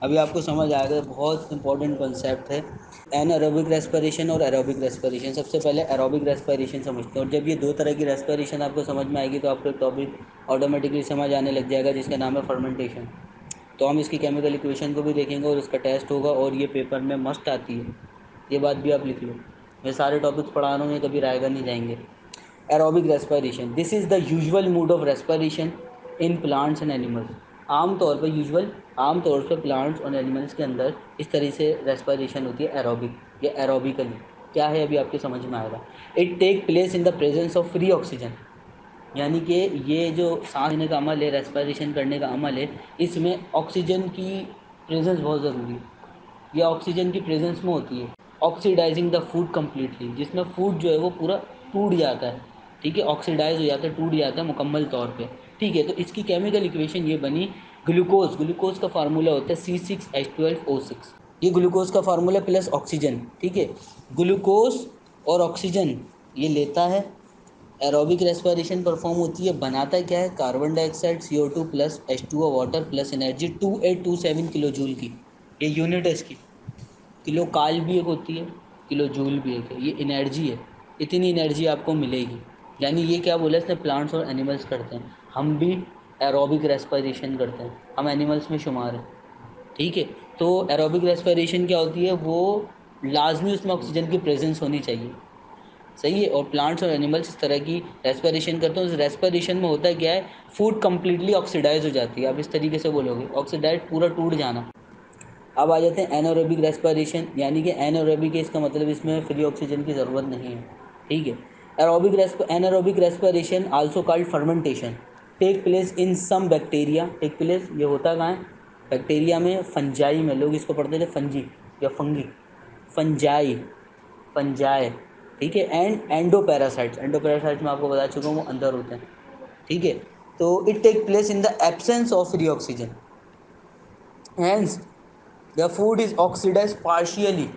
अभी आपको समझ आएगा, बहुत इंपॉर्टेंट कॉन्सेप्ट है एनारोबिक रेस्पिरेशन और एरोबिक रेस्पिरेशन। सबसे पहले एरोबिक रेस्पिरेशन समझते हैं, और जब ये दो तरह की रेस्पिरेशन आपको समझ में आएगी तो आपको एक टॉपिक ऑटोमेटिकली समझ आने लग जाएगा जिसका नाम है फर्मेंटेशन। तो हम इसकी केमिकल इक्वेशन को भी देखेंगे और उसका टेस्ट होगा, और ये पेपर में मस्ट आती है, ये बात भी आप लिख लो। मैं सारे टॉपिक्स पढ़ा रहा हूँ, ये कभी रायगा नहीं जाएंगे। Aerobic respiration, this is the usual mode of respiration in plants and animals. आम तौर पर प्लांट्स और एनिमल्स के अंदर इस तरह से रेस्पिरेशन होती है एरोबिक या एरोबिकली। क्या है अभी आपके समझ में आएगा। It take place in the presence of free oxygen, यानी कि ये जो सांस लेने का अमल है, रेस्पिरेशन करने का अमल है, इसमें ऑक्सीजन की प्रेजेंस बहुत ज़रूरी है। ये ऑक्सीजन की प्रेजेंस में होती है। ऑक्सीडाइजिंग द फूड कम्प्लीटली, जिसमें फूड जो है वो पूरा टूट जाता है, ठीक है, ऑक्सीडाइज हो जाता है, टूट जाता है मुकम्मल तौर पे, ठीक है। तो इसकी केमिकल इक्वेशन ये बनी ग्लूकोज। ग्लूकोज का फार्मूला होता है C6H12O6। ये ग्लूकोज का फार्मूला प्लस ऑक्सीजन, ठीक है। ग्लूकोज और ऑक्सीजन ये लेता है, एरोबिक रेस्पिरेशन परफॉर्म होती है। बनाता क्या है, carbon dioxide CO2 plus H2O water plus energy 2827 kilo joule की, ये यूनिट है इसकी। किलो काल भी एक होती है, किलो जूल भी एक है, ये एनर्जी है। इतनी एनर्जी आपको मिलेगी। यानी ये क्या बोला इसने, प्लांट्स और एनिमल्स करते हैं, हम भी एरोबिक रेस्पिरेशन करते हैं, हम एनिमल्स में शुमार हैं, ठीक है। तो एरोबिक रेस्पिरेशन क्या होती है, वो लाजमी उसमें ऑक्सीजन की प्रेजेंस होनी चाहिए, सही है। और प्लांट्स और एनिमल्स इस तरह की रेस्पिरेशन करते हैं। उस रेस्पिरेशन में होता क्या है, फूड कम्प्लीटली ऑक्सीडाइज हो जाती है, आप इस तरीके से बोलोगे, ऑक्सीडाइज पूरा टूट जाना। अब आ जाते हैं एनारोबिक रेस्पिरेशन, यानी कि एनारोबिक है, इसका मतलब इसमें फ्री ऑक्सीजन की ज़रूरत नहीं है, ठीक है। Anaerobic respiration also called fermentation take place in some bacteria. Take place ये होता कहाँ है, बैक्टीरिया में, फंजाई में, लोग इसको पढ़ते थे फंजी या फंगी, फंजाई, फंजाई, ठीक है। एंड एंडोपैरासाइट्स, एंडोपैरासाइट्स में आपको बता चुका हूँ वो अंदर होते हैं, ठीक है। तो it take place in the absence of free oxygen, hence the food is oxidise partially,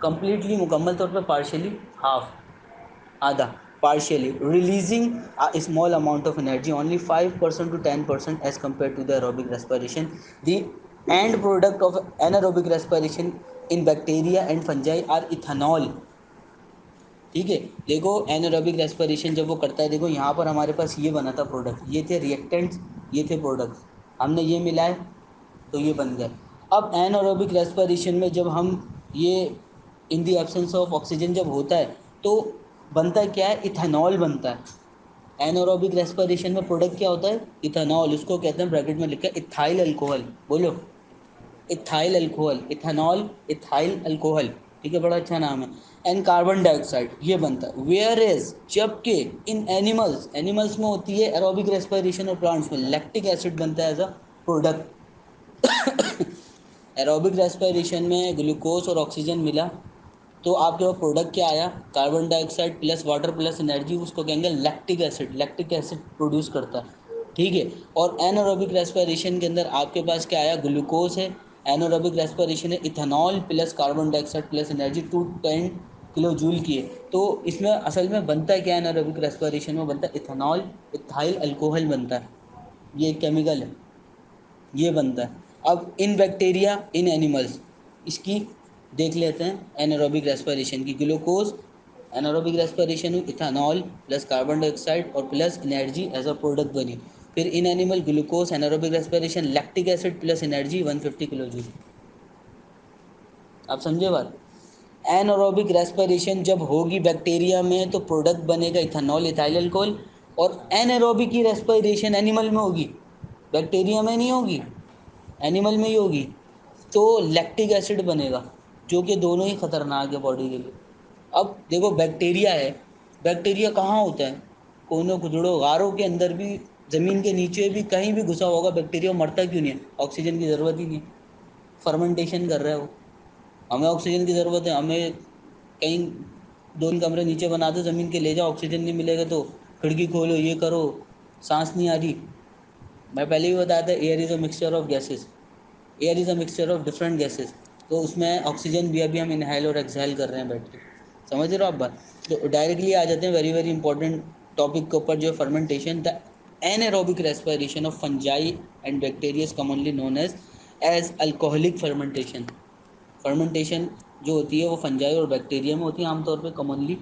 completely मुकम्मल तौर पर, पार्शियली हाफ, आधा, partially releasing a small amount of energy only 5% to 10% as compared to the aerobic respiration. The end product of anaerobic respiration in bacteria and fungi are ethanol, ठीक है। देखो anaerobic respiration जब वो करता है, देखो यहाँ पर हमारे पास ये बना था प्रोडक्ट, ये थे रिएक्टेंट्स, ये थे प्रोडक्ट्स, हमने ये मिलाए तो ये बन गए। अब एनारोबिक रेस्पिरेशन में जब हम ये इन दी एब्सेंस ऑफ ऑक्सीजन जब होता है तो बनता क्या है, इथेनॉल बनता है। एनारोबिक रेस्पिरेशन में प्रोडक्ट क्या होता है, इथेनॉल, उसको कहते हैं ब्रैकेट में लिखा है इथाइल अल्कोहल, बोलो ethyl alcohol, ethanol ethyl alcohol, ठीक है, बड़ा अच्छा नाम है। एंड कार्बन डाइऑक्साइड ये बनता है। वेयर इज, जबकि इन एनिमल्स, एनिमल्स में होती है एरोबिक रेस्पिरेशन और प्लांट्स में लैक्टिक एसिड बनता है as a product. Aerobic respiration में ग्लूकोज और ऑक्सीजन मिला तो आपके पास प्रोडक्ट क्या आया, carbon dioxide plus water plus energy, उसको कहेंगे lactic acid, lactic acid produce करता है, ठीक है। और एनारोबिक रेस्पिरेशन के अंदर आपके पास क्या आया, ग्लूकोज है, एनारोबिक रेस्पिरेशन है, ethanol plus carbon dioxide plus energy 210 kilo joule की है। तो इसमें असल में बनता है क्या, एनारोबिक रेस्पिरेशन में बनता है इथेनॉल इथाइल अल्कोहल बनता है, ये एक केमिकल है, ये बनता है। अब इन बैक्टीरिया इन एनिमल्स, इसकी देख लेते हैं एनारोबिक रेस्पिरेशन की। ग्लूकोज एनारोबिक रेस्पिरेशन में इथेनॉल प्लस कार्बन डाइऑक्साइड और plus energy as a product बनी। फिर in animal glucose anaerobic respiration lactic acid plus energy 150 kilo joule. आप समझे बात। एनारोबिक रेस्पिरेशन जब होगी बैक्टीरिया में तो प्रोडक्ट बनेगा इथेनॉल इथाइल अल्कोहल, और एनारोबिक की रेस्पिरेशन एनिमल में होगी, बैक्टीरिया में नहीं होगी, एनिमल में ही होगी, तो लैक्टिक एसिड बनेगा, जो कि दोनों ही खतरनाक है बॉडी के लिए। अब देखो बैक्टीरिया है, बैक्टीरिया कहाँ होता है, कोनों खुजड़ों गारों के अंदर भी, ज़मीन के नीचे भी, कहीं भी घुसा होगा बैक्टीरिया, मरता क्यों नहीं है, ऑक्सीजन की ज़रूरत ही नहीं है, फर्मेंटेशन कर रहा है वो। हमें ऑक्सीजन की ज़रूरत है, हमें कहीं 2 कमरे नीचे बना दो ज़मीन के, ले जाओ, ऑक्सीजन नहीं मिलेगा तो खिड़की खोलो, ये करो, सांस नहीं आ रही। मैं पहले भी बताया था, air is a mixture of gases, air is a mixture of different gases, तो उसमें ऑक्सीजन भी अभी हम इनहेल और एक्सहेल कर रहे हैं बैठ के, समझ रहे हो आप बात। तो डायरेक्टली आ जाते हैं वेरी वेरी इंपॉर्टेंट टॉपिक के ऊपर, जो है fermentation. The anaerobic respiration of fungi and bacteria is commonly known as as alcoholic fermentation. Fermentation जो होती है वो फंजाई और बैक्टीरिया में होती है आमतौर पे कॉमनली,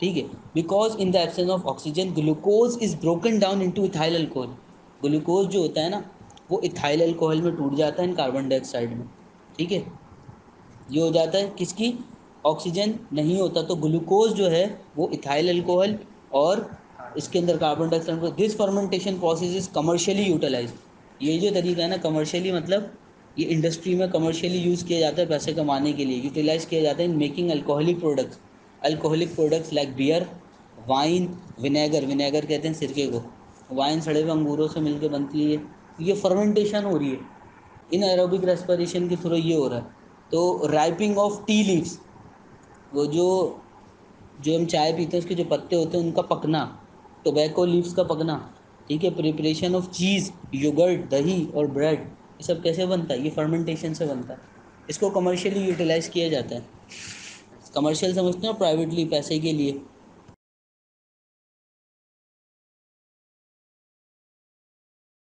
ठीक है। Because in the absence of oxygen glucose is broken down into ethyl alcohol. Glucose जो होता है ना वो इथाइल अल्कोहल में टूट जाता है इन कार्बन डाइऑक्साइड में, ठीक है। ये हो जाता है किसकी, ऑक्सीजन नहीं होता तो ग्लूकोज जो है वो इथाइल अल्कोहल और इसके अंदर carbon dioxide. This fermentation process is commercially utilise. ये जो तरीका है ना कमर्शियली मतलब ये इंडस्ट्री में कमर्शियली यूज़ किया जाता है पैसे कमाने के लिए, यूटिलाइज किया जाता है in making alcoholic products. Alcoholic products like beer, wine, vinegar, vinegar कहते हैं सिरके को, वाइन सड़े हुए अंगूरों से मिलकर बनती है, ये फर्मेंटेशन हो रही है इन एरोबिक रेस्पिरेशन के थ्रू, ये हो रहा है। तो राइपिंग ऑफ टी लीव्स, वो जो जो हम चाय पीते हैं उसके जो पत्ते होते हैं उनका पकना, टोबैको लीव्स का पकना, ठीक है। प्रिपरेशन ऑफ चीज़, योगर्ट, दही और ब्रेड, ये सब कैसे बनता है, ये फर्मेंटेशन से बनता है। इसको कमर्शियली यूटिलाइज किया जाता है। कमर्शियल समझते हो प्राइवेटली पैसे के लिए,